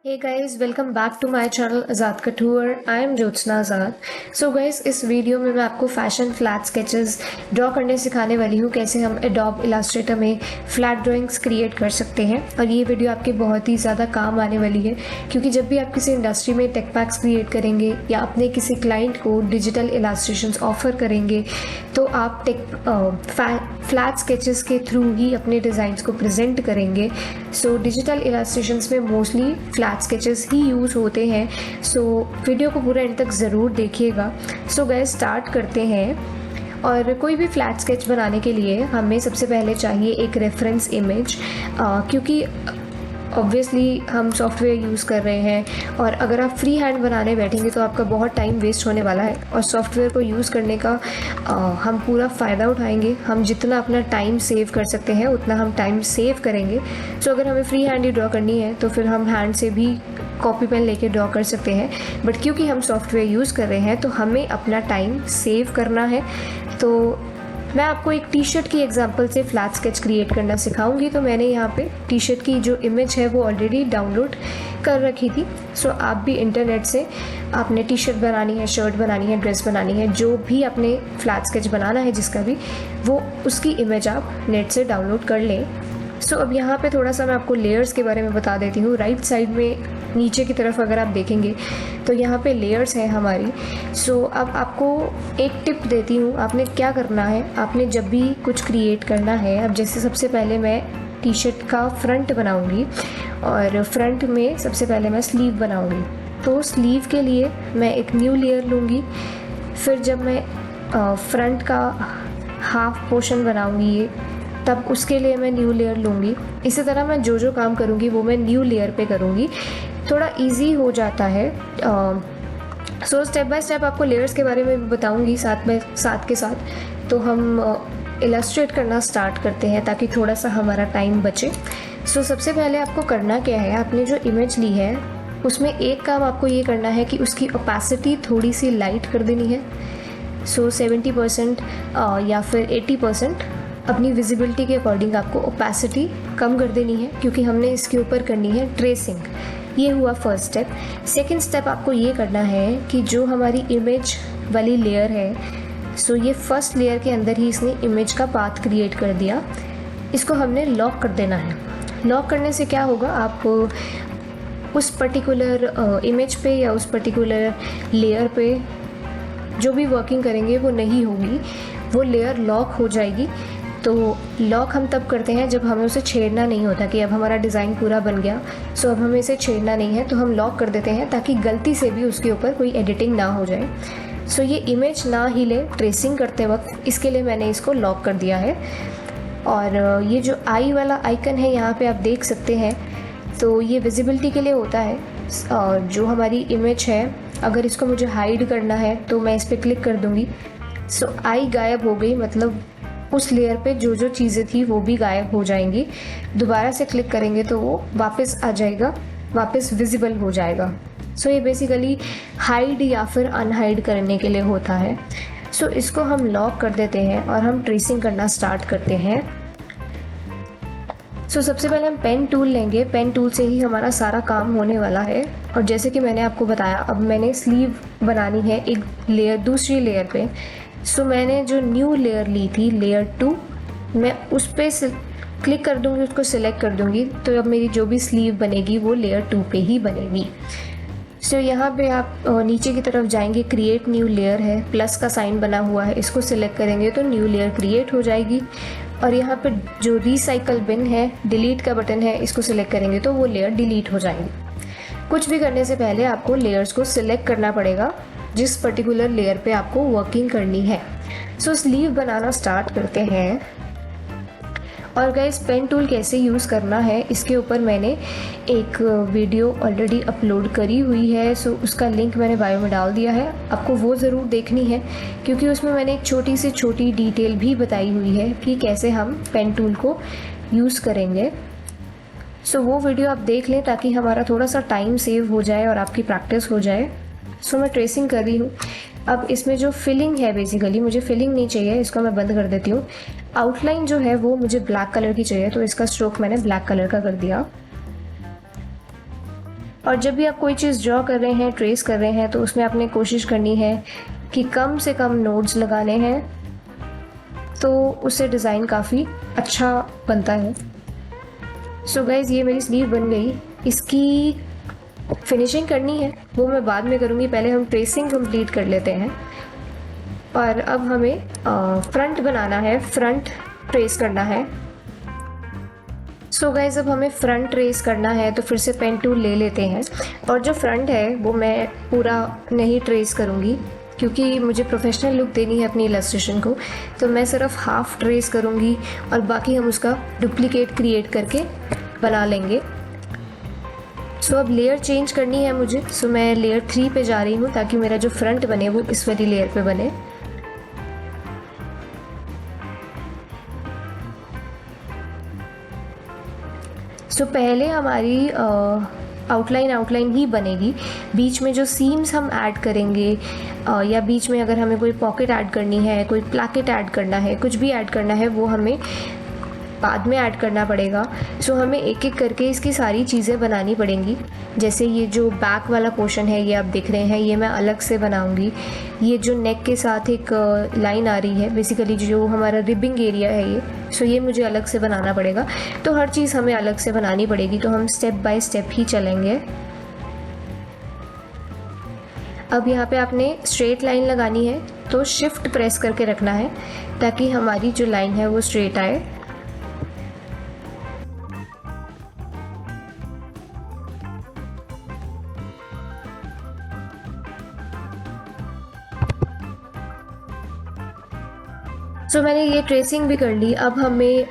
Hey guys, welcome back to my channel Azad Kathuar. I am Jyotsna Azad. So guys, इस video में मैं आपको फैशन फ्लैट स्केचेस ड्रॉ करने सिखाने वाली हूँ, कैसे हम एडोब इलास्ट्रेटर में फ्लैट ड्राइंग्स क्रिएट कर सकते हैं। और ये वीडियो आपके बहुत ही ज़्यादा काम आने वाली है, क्योंकि जब भी आप किसी इंडस्ट्री में टेक पैक्स क्रिएट करेंगे या अपने किसी क्लाइंट को डिजिटल इलास्ट्रेशंस ऑफर करेंगे, तो आप फ्लैट स्केचेस के थ्रू ही अपने डिज़ाइंस को प्रेजेंट करेंगे। सो डिजिटल इलास्ट्रेशंस में मोस्टली फ्लैट स्केचेस ही यूज़ होते हैं। सो वीडियो को पूरा एंड तक ज़रूर देखिएगा। सो गाइस, स्टार्ट करते हैं। और कोई भी फ्लैट स्केच बनाने के लिए हमें सबसे पहले चाहिए एक रेफरेंस इमेज, क्योंकि ऑब्वियसली हम सॉफ्टवेयर यूज़ कर रहे हैं, और अगर आप फ्री हैंड बनाने बैठेंगे तो आपका बहुत टाइम वेस्ट होने वाला है। और सॉफ्टवेयर को यूज़ करने का हम पूरा फ़ायदा उठाएंगे। हम जितना अपना टाइम सेव कर सकते हैं उतना हम टाइम सेव करेंगे। सो अगर हमें फ्री हैंड ही ड्रॉ करनी है तो फिर हम हैंड से भी कॉपी पेन लेके ड्रॉ कर सकते हैं, बट क्योंकि हम सॉफ्टवेयर यूज़ कर रहे हैं तो हमें अपना टाइम सेव करना है। तो मैं आपको एक टी शर्ट की एग्जांपल से फ्लैट स्केच क्रिएट करना सिखाऊंगी। तो मैंने यहाँ पे टी शर्ट की जो इमेज है वो ऑलरेडी डाउनलोड कर रखी थी। सो आप भी इंटरनेट से आपने टी शर्ट बनानी है, शर्ट बनानी है, ड्रेस बनानी है, जो भी आपने फ्लैट स्केच बनाना है जिसका भी, वो उसकी इमेज आप नेट से डाउनलोड कर लें। सो अब यहाँ पे थोड़ा सा मैं आपको लेयर्स के बारे में बता देती हूँ। राइट साइड में नीचे की तरफ अगर आप देखेंगे तो यहाँ पे लेयर्स हैं हमारी। सो अब आपको एक टिप देती हूँ, आपने क्या करना है। आपने जब भी कुछ क्रिएट करना है, अब जैसे सबसे पहले मैं टी शर्ट का फ्रंट बनाऊँगी, और फ्रंट में सबसे पहले मैं स्लीव बनाऊँगी। तो स्लीव के लिए मैं एक न्यू लेयर लूँगी। फिर जब मैं फ्रंट का हाफ पोर्शन बनाऊँगी तब उसके लिए मैं न्यू लेयर लूँगी। इसी तरह मैं जो काम करूँगी वो मैं न्यू लेयर पे करूँगी। थोड़ा इजी हो जाता है। सो स्टेप बाय स्टेप आपको लेयर्स के बारे में बताऊँगी साथ के साथ। तो हम इलस्ट्रेट करना स्टार्ट करते हैं ताकि थोड़ा सा हमारा टाइम बचे। सो सबसे पहले आपको करना क्या है, आपने जो इमेज ली है उसमें एक काम आपको ये करना है कि उसकी ओपेसिटी थोड़ी सी लाइट कर देनी है। सो 70% या फिर 80% अपनी विजिबिलिटी के अकॉर्डिंग आपको ओपेसिटी कम कर देनी है, क्योंकि हमने इसके ऊपर करनी है ट्रेसिंग। ये हुआ फर्स्ट स्टेप। सेकंड स्टेप आपको ये करना है कि जो हमारी इमेज वाली लेयर है, सो ये फर्स्ट लेयर के अंदर ही इसने इमेज का पाथ क्रिएट कर दिया। इसको हमने लॉक कर देना है। लॉक करने से क्या होगा, आप उस पर्टिकुलर इमेज पे या उस पर्टिकुलर लेयर पे जो भी वर्किंग करेंगे वो नहीं होगी, वो लेयर लॉक हो जाएगी। तो लॉक हम तब करते हैं जब हमें उसे छेड़ना नहीं होता कि अब हमारा डिज़ाइन पूरा बन गया, सो अब हमें इसे छेड़ना नहीं है, तो हम लॉक कर देते हैं ताकि गलती से भी उसके ऊपर कोई एडिटिंग ना हो जाए। सो ये इमेज ना हिले ट्रेसिंग करते वक्त, इसके लिए मैंने इसको लॉक कर दिया है। और ये जो आई वाला आइकन है यहाँ पे आप देख सकते हैं, तो ये विजिबिलिटी के लिए होता है। और जो हमारी इमेज है, अगर इसको मुझे हाइड करना है तो मैं इस पर क्लिक कर दूँगी। सो आई गायब हो गई, मतलब उस लेयर पे जो जो चीज़ें थी वो भी गायब हो जाएंगी। दोबारा से क्लिक करेंगे तो वो वापस आ जाएगा, वापस विजिबल हो जाएगा। सो ये बेसिकली हाइड या फिर अनहाइड करने के लिए होता है। सो इसको हम लॉक कर देते हैं और हम ट्रेसिंग करना स्टार्ट करते हैं। सो सबसे पहले हम पेन टूल लेंगे। पेन टूल से ही हमारा सारा काम होने वाला है। और जैसे कि मैंने आपको बताया, अब मैंने स्लीव बनानी है एक लेयर, दूसरी लेयर पे। सो मैंने जो न्यू लेयर ली थी, लेयर 2, मैं उस पर क्लिक कर दूंगी, उसको सिलेक्ट कर दूंगी। तो अब मेरी जो भी स्लीव बनेगी वो लेयर 2 पे ही बनेगी। सो यहाँ पे आप नीचे की तरफ जाएंगे, क्रिएट न्यू लेयर है, प्लस का साइन बना हुआ है, इसको सिलेक्ट करेंगे तो न्यू लेयर क्रिएट हो जाएगी। और यहाँ पे जो रिसाइकल बिन है, डिलीट का बटन है, इसको सिलेक्ट करेंगे तो वो लेयर डिलीट हो जाएगी। कुछ भी करने से पहले आपको लेयर्स को सिलेक्ट करना पड़ेगा जिस पर्टिकुलर लेयर पे आपको वर्किंग करनी है। सो स्लीव बनाना स्टार्ट करते हैं। और गाइस, पेन टूल कैसे यूज़ करना है इसके ऊपर मैंने एक वीडियो ऑलरेडी अपलोड करी हुई है। सो उसका लिंक मैंने बायो में डाल दिया है, आपको वो ज़रूर देखनी है, क्योंकि उसमें मैंने एक छोटी से छोटी डिटेल भी बताई हुई है कि कैसे हम पेन टूल को यूज़ करेंगे। सो वो वीडियो आप देख लें ताकि हमारा थोड़ा सा टाइम सेव हो जाए और आपकी प्रैक्टिस हो जाए। सो मैं ट्रेसिंग कर रही हूँ। अब इसमें जो फिलिंग है, बेसिकली मुझे फिलिंग नहीं चाहिए, इसको मैं बंद कर देती हूँ। आउटलाइन जो है वो मुझे ब्लैक कलर की चाहिए, तो इसका स्ट्रोक मैंने ब्लैक कलर का कर दिया। और जब भी आप कोई चीज़ ड्रॉ कर रहे हैं, ट्रेस कर रहे हैं, तो उसमें आपने कोशिश करनी है कि कम से कम नोड्स लगाने हैं, तो उससे डिज़ाइन काफ़ी अच्छा बनता है। सो गाइज़, ये मेरी स्लीव बन गई। इसकी फिनिशिंग करनी है वो मैं बाद में करूँगी, पहले हम ट्रेसिंग कंप्लीट कर लेते हैं। और अब हमें फ्रंट बनाना है, फ्रंट ट्रेस करना है। सो गाइज़, अब हमें फ्रंट ट्रेस करना है, तो फिर से पेन टूल ले लेते हैं। और जो फ्रंट है वो मैं पूरा नहीं ट्रेस करूँगी, क्योंकि मुझे प्रोफेशनल लुक देनी है अपनी इलस्ट्रेशन को, तो मैं सिर्फ हाफ ट्रेस करूँगी और बाकी हम उसका डुप्लीकेट क्रिएट करके बना लेंगे। सो अब लेयर चेंज करनी है मुझे, सो मैं लेयर 3 पे जा रही हूँ ताकि मेरा जो फ्रंट बने वो इस वाली लेयर पे बने। सो पहले हमारी आउटलाइन ही बनेगी। बीच में जो सीम्स हम ऐड करेंगे या बीच में अगर हमें कोई पॉकेट ऐड करनी है, कोई प्लाकेट ऐड करना है, कुछ भी ऐड करना है, वो हमें बाद में ऐड करना पड़ेगा। सो हमें एक एक करके इसकी सारी चीज़ें बनानी पड़ेंगी। जैसे ये जो बैक वाला पोर्शन है, ये आप देख रहे हैं, ये मैं अलग से बनाऊंगी। ये जो नेक के साथ एक लाइन आ रही है, बेसिकली जो हमारा रिबिंग एरिया है ये, सो ये मुझे अलग से बनाना पड़ेगा। तो हर चीज़ हमें अलग से बनानी पड़ेगी, तो हम स्टेप बाय स्टेप ही चलेंगे। अब यहाँ पे आपने स्ट्रेट लाइन लगानी है, तो शिफ्ट प्रेस करके रखना है ताकि हमारी जो लाइन है वो स्ट्रेट आए। सो मैंने ये ट्रेसिंग भी कर ली। अब हमें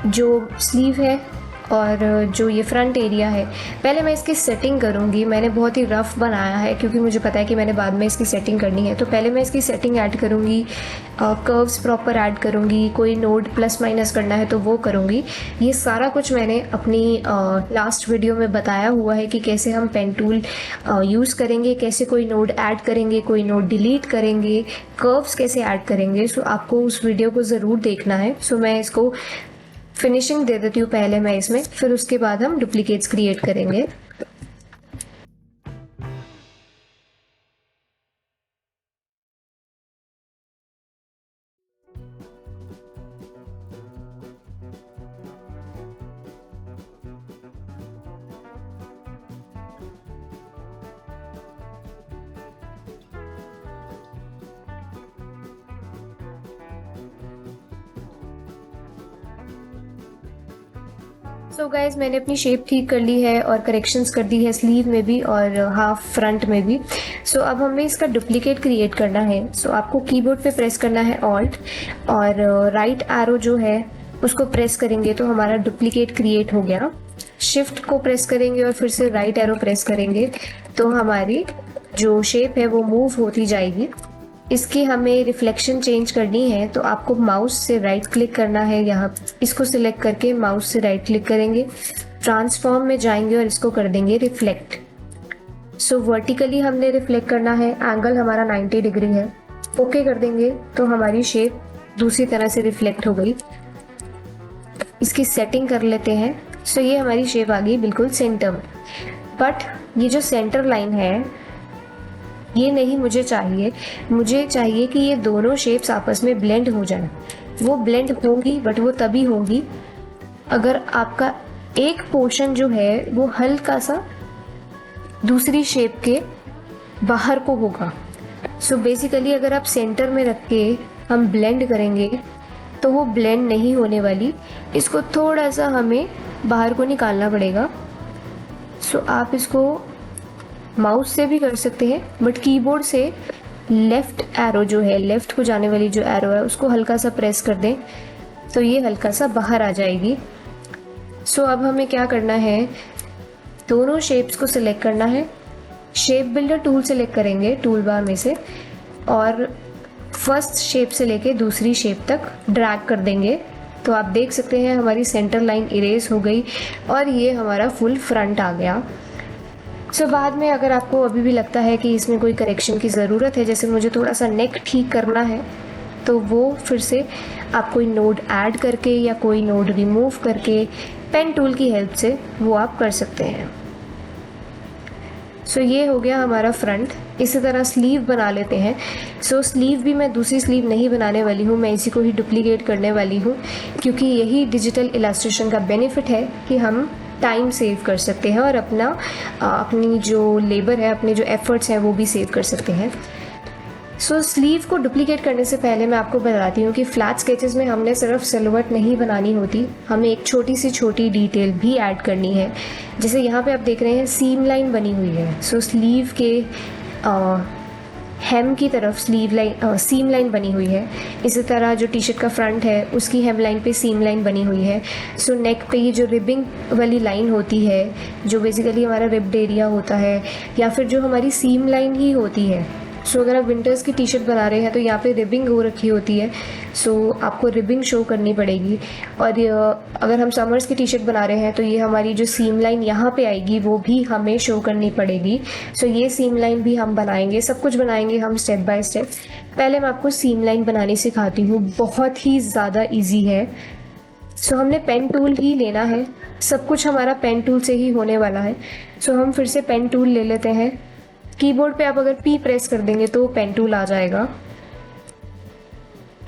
जो स्लीव है और जो ये फ्रंट एरिया है, पहले मैं इसकी सेटिंग करूँगी। मैंने बहुत ही रफ़ बनाया है क्योंकि मुझे पता है कि मैंने बाद में इसकी सेटिंग करनी है, तो पहले मैं इसकी सेटिंग ऐड करूँगी, कर्व्स प्रॉपर ऐड करूँगी, कोई नोड प्लस माइनस करना है तो वो करूँगी। ये सारा कुछ मैंने अपनी लास्ट वीडियो में बताया हुआ है कि कैसे हम पेन टूल यूज़ करेंगे, कैसे कोई नोड ऐड करेंगे, कोई नोड डिलीट करेंगे, कर्व्स कैसे ऐड करेंगे। सो आपको उस वीडियो को ज़रूर देखना है। सो मैं इसको फिनिशिंग दे देती हूँ पहले मैं इसमें, फिर उसके बाद हम डुप्लीकेट्स क्रिएट करेंगे। सो गाइज, मैंने अपनी शेप ठीक कर ली है और करेक्शंस कर दी है स्लीव में भी और हाफ फ्रंट में भी। सो अब हमें इसका डुप्लीकेट क्रिएट करना है। सो आपको कीबोर्ड पे प्रेस करना है ऑल्ट और राइट एरो जो है उसको प्रेस करेंगे तो हमारा डुप्लीकेट क्रिएट हो गया। शिफ्ट को प्रेस करेंगे और फिर से राइट एरो प्रेस करेंगे तो हमारी जो शेप है वो मूव होती जाएगी। इसकी हमें रिफ्लेक्शन चेंज करनी है, तो आपको माउस से राइट क्लिक करना है। यहाँ इसको सिलेक्ट करके माउस से राइट क्लिक करेंगे, ट्रांसफॉर्म में जाएंगे और इसको कर देंगे रिफ्लेक्ट। सो वर्टिकली हमने रिफ्लेक्ट करना है, एंगल हमारा 90 डिग्री है। ओके कर देंगे तो हमारी शेप दूसरी तरह से रिफ्लेक्ट हो गई। इसकी सेटिंग कर लेते हैं। सो ये हमारी शेप आ गई बिल्कुल सेंटर में। बट ये जो सेंटर लाइन है ये नहीं मुझे चाहिए। मुझे चाहिए कि ये दोनों शेप्स आपस में ब्लेंड हो जाए। वो ब्लेंड होंगी बट वो तभी होंगी अगर आपका एक पोर्शन जो है वो हल्का सा दूसरी शेप के बाहर को होगा। सो बेसिकली अगर आप सेंटर में रख के हम ब्लेंड करेंगे तो वो ब्लेंड नहीं होने वाली। इसको थोड़ा सा हमें बाहर को निकालना पड़ेगा। सो आप इसको माउस से भी कर सकते हैं, बट कीबोर्ड से लेफ़्ट एरो जो है, लेफ़्ट को जाने वाली जो एरो है उसको हल्का सा प्रेस कर दें तो ये हल्का सा बाहर आ जाएगी। सो अब हमें क्या करना है, दोनों शेप्स को सिलेक्ट करना है। शेप बिल्डर टूल सेलेक्ट करेंगे टूल बार में से और फर्स्ट शेप से लेके दूसरी शेप तक ड्रैग कर देंगे। तो आप देख सकते हैं हमारी सेंटर लाइन इरेज हो गई और ये हमारा फुल फ्रंट आ गया। सो बाद में अगर आपको अभी भी लगता है कि इसमें कोई करेक्शन की ज़रूरत है, जैसे मुझे थोड़ा सा नेक ठीक करना है, तो वो फिर से आप कोई नोड ऐड करके या कोई नोड रिमूव करके पेन टूल की हेल्प से वो आप कर सकते हैं। सो ये हो गया हमारा फ्रंट। इसी तरह स्लीव बना लेते हैं। सो स्लीव भी मैं दूसरी स्लीव नहीं बनाने वाली हूँ, मैं इसी को ही डुप्लीकेट करने वाली हूँ, क्योंकि यही डिजिटल इलास्ट्रेशन का बेनिफिट है कि हम टाइम सेव कर सकते हैं और अपनी जो लेबर है, अपने जो एफर्ट्स हैं वो भी सेव कर सकते हैं। सो स्लीव को डुप्लीकेट करने से पहले मैं आपको बताती हूँ कि फ्लैट स्केचेस में हमने सिर्फ सिलवट नहीं बनानी होती, हमें एक छोटी सी छोटी डिटेल भी ऐड करनी है। जैसे यहाँ पे आप देख रहे हैं सीम लाइन बनी हुई है। सो स्लीव के हेम की तरफ सीम लाइन बनी हुई है। इसी तरह जो टी शर्ट का फ्रंट है उसकी हेम लाइन पे सीम लाइन बनी हुई है। सो नेक पे ये जो रिबिंग वाली लाइन होती है, जो बेसिकली हमारा रिब्ड एरिया होता है, या फिर जो हमारी सीम लाइन ही होती है। सो अगर आप विंटर्स की टी शर्ट बना रहे हैं तो यहाँ पे रिबिंग हो रखी होती है, सो आपको रिबिंग शो करनी पड़ेगी। और अगर हम समर्स की टी शर्ट बना रहे हैं तो ये हमारी जो सीम लाइन यहाँ पे आएगी वो भी हमें शो करनी पड़ेगी। सो ये सीम लाइन भी हम बनाएंगे, सब कुछ बनाएंगे हम स्टेप बाय स्टेप। पहले मैं आपको सीम लाइन बनानी सिखाती हूँ, बहुत ही ज़्यादा ईजी है। सो हमने पेन टूल ही लेना है, सब कुछ हमारा पेन टूल से ही होने वाला है। सो हम फिर से पेन टूल ले लेते हैं। कीबोर्ड पे आप अगर P प्रेस कर देंगे तो पेन टूल आ जाएगा।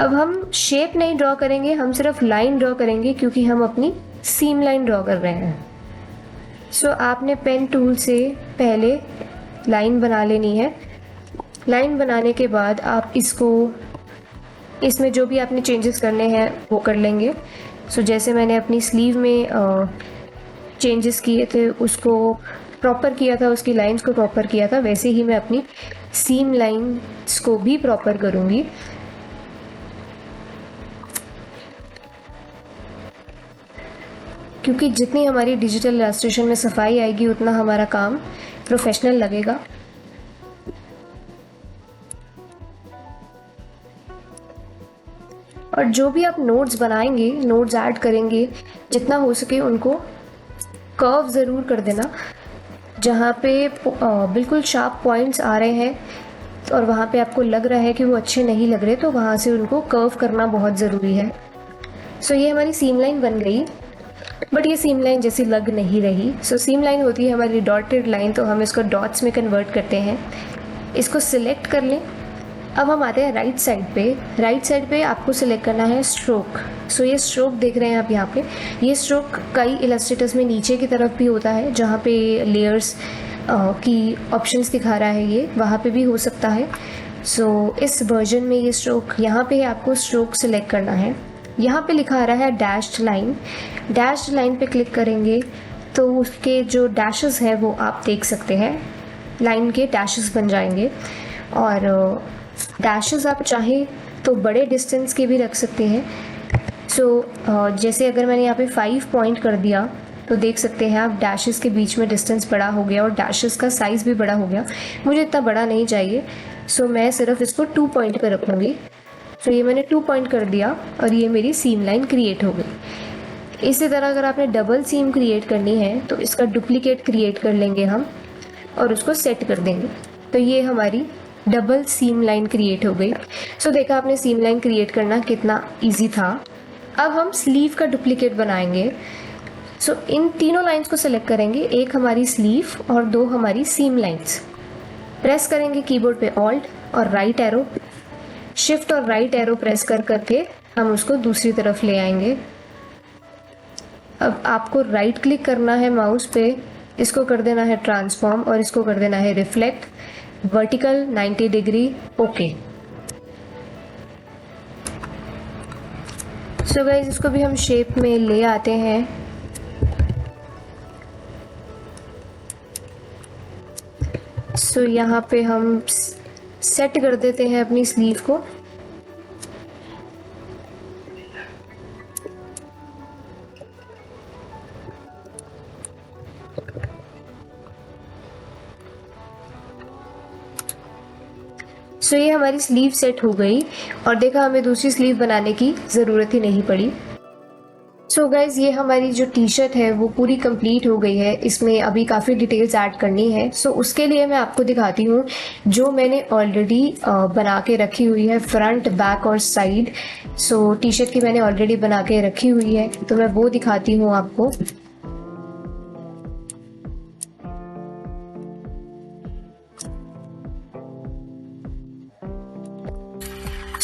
अब हम शेप नहीं ड्रॉ करेंगे, हम सिर्फ लाइन ड्रॉ करेंगे, क्योंकि हम अपनी सीम लाइन ड्रॉ कर रहे हैं। सो आपने पेन टूल से पहले लाइन बना लेनी है। लाइन बनाने के बाद आप इसमें जो भी आपने चेंजेस करने हैं वो कर लेंगे। सो जैसे मैंने अपनी स्लीव में चेंजेस किए थे, उसको प्रॉपर किया था, उसकी लाइंस को प्रॉपर किया था, वैसे ही मैं अपनी सीम लाइंस को भी प्रॉपर करूँगी। क्योंकि जितनी हमारी डिजिटल इलास्ट्रेशन में सफाई आएगी उतना हमारा काम प्रोफेशनल लगेगा। और जो भी आप नोट्स बनाएंगे, नोट्स ऐड करेंगे, जितना हो सके उनको कर्व ज़रूर कर देना। जहाँ पे बिल्कुल शार्प पॉइंट्स आ रहे हैं और वहाँ पे आपको लग रहा है कि वो अच्छे नहीं लग रहे, तो वहाँ से उनको कर्व करना बहुत ज़रूरी है। सो ये हमारी सीम लाइन बन गई, बट ये सीम लाइन जैसी लग नहीं रही। सो सीम लाइन होती है हमारी डॉटेड लाइन, तो हम इसको डॉट्स में कन्वर्ट करते हैं। इसको सिलेक्ट कर लें। अब हम आते हैं राइट साइड पे। राइट साइड पे आपको सिलेक्ट करना है स्ट्रोक। सो ये स्ट्रोक देख रहे हैं आप यहाँ पे, ये स्ट्रोक कई इलस्ट्रेटर्स में नीचे की तरफ भी होता है, जहाँ पे लेयर्स की ऑप्शंस दिखा रहा है, ये वहाँ पे भी हो सकता है। सो इस वर्जन में ये स्ट्रोक यहाँ पे आपको स्ट्रोक सिलेक्ट करना है। यहाँ पे लिखा आ रहा है डैश्ड लाइन। डैश्ड लाइन पे क्लिक करेंगे तो उसके जो डैशेस है वो आप देख सकते हैं, लाइन के डैशेस बन जाएंगे। और डैशेस आप चाहें तो बड़े डिस्टेंस के भी रख सकते हैं। सो जैसे अगर मैंने यहाँ पे 5 पॉइंट कर दिया तो देख सकते हैं आप डैशेस के बीच में डिस्टेंस बड़ा हो गया और डैशेस का साइज़ भी बड़ा हो गया। मुझे इतना बड़ा नहीं चाहिए, सो मैं सिर्फ इसको 2 पॉइंट पर रखूँगी। तो ये मैंने 2 पॉइंट कर दिया और ये मेरी सीम लाइन क्रिएट हो गई। इसी तरह अगर आपने डबल सीम क्रिएट करनी है तो इसका डुप्लीकेट क्रिएट कर लेंगे हम और उसको सेट कर देंगे, तो ये हमारी डबल सीम लाइन क्रिएट हो गई। सो देखा आपने सीम लाइन क्रिएट करना कितना इजी था। अब हम स्लीव का डुप्लीकेट बनाएंगे। सो इन तीनों लाइंस को सेलेक्ट करेंगे, एक हमारी स्लीव और 2 हमारी सीम लाइंस। प्रेस करेंगे कीबोर्ड पे ऑल्ट और राइट एरो, शिफ्ट और राइट एरो प्रेस कर करके हम उसको दूसरी तरफ ले आएंगे। अब आपको राइट क्लिक करना है माउस पे, इसको कर देना है ट्रांसफॉर्म और इसको कर देना है reflect, vertical 90 degree, okay. So guys इसको भी हम शेप में ले आते हैं। सो यहाँ पे हम सेट कर देते हैं अपनी स्लीव को। सो ये हमारी स्लीव सेट हो गई और देखा हमें दूसरी स्लीव बनाने की ज़रूरत ही नहीं पड़ी। सो गाइज ये हमारी जो टी शर्ट है वो पूरी कंप्लीट हो गई है। इसमें अभी काफ़ी डिटेल्स ऐड करनी है। सो उसके लिए मैं आपको दिखाती हूँ जो मैंने ऑलरेडी बना के रखी हुई है, फ्रंट, बैक और साइड। सो टी शर्ट की मैंने ऑलरेडी बना के रखी हुई है, तो मैं वो दिखाती हूँ आपको।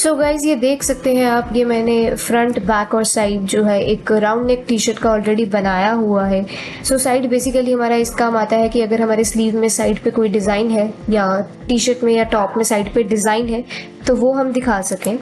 सो गाइज ये देख सकते हैं आप, ये मैंने फ्रंट बैक और साइड जो है एक राउंड नेक टी शर्ट का ऑलरेडी बनाया हुआ है। सो साइड बेसिकली हमारा इस काम आता है कि अगर हमारे स्लीव में साइड पे कोई डिज़ाइन है या टी शर्ट में या टॉप में साइड पे डिज़ाइन है तो वो हम दिखा सकें।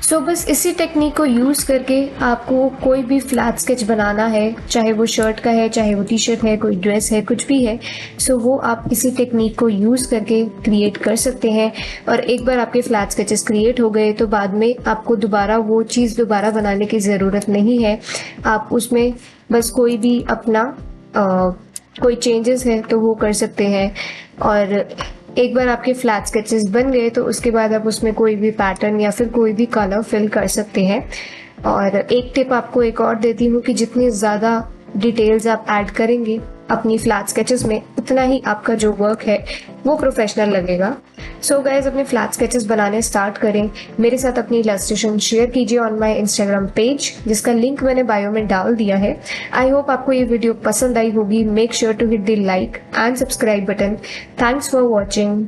सो बस इसी टेक्निक को यूज़ करके आपको कोई भी फ्लैट स्केच बनाना है, चाहे वो शर्ट का है, चाहे वो टी शर्ट है, कोई ड्रेस है, कुछ भी है। सो वो आप इसी टेक्निक को यूज़ करके क्रिएट कर सकते हैं। और एक बार आपके फ्लैट स्केचेस क्रिएट हो गए तो बाद में आपको दोबारा वो चीज़ दोबारा बनाने की ज़रूरत नहीं है। आप उसमें बस कोई भी अपना कोई चेंजेस है तो वो कर सकते हैं। और एक बार आपके फ्लैट स्केचेस बन गए तो उसके बाद आप उसमें कोई भी पैटर्न या फिर कोई भी कलर फिल कर सकते हैं। और एक टिप आपको एक और देती हूँ कि जितनी ज़्यादा डिटेल्स आप ऐड करेंगे अपनी फ्लैट स्केचेस में उतना ही आपका जो वर्क है वो प्रोफेशनल लगेगा। सो गाइज अपने फ्लैट स्केचेस बनाने स्टार्ट करें। मेरे साथ अपनी इलस्ट्रेशन शेयर कीजिए ऑन माय इंस्टाग्राम पेज, जिसका लिंक मैंने बायो में डाल दिया है। आई होप आपको ये वीडियो पसंद आई होगी। Make sure to hit the like and subscribe button. Thanks for watching.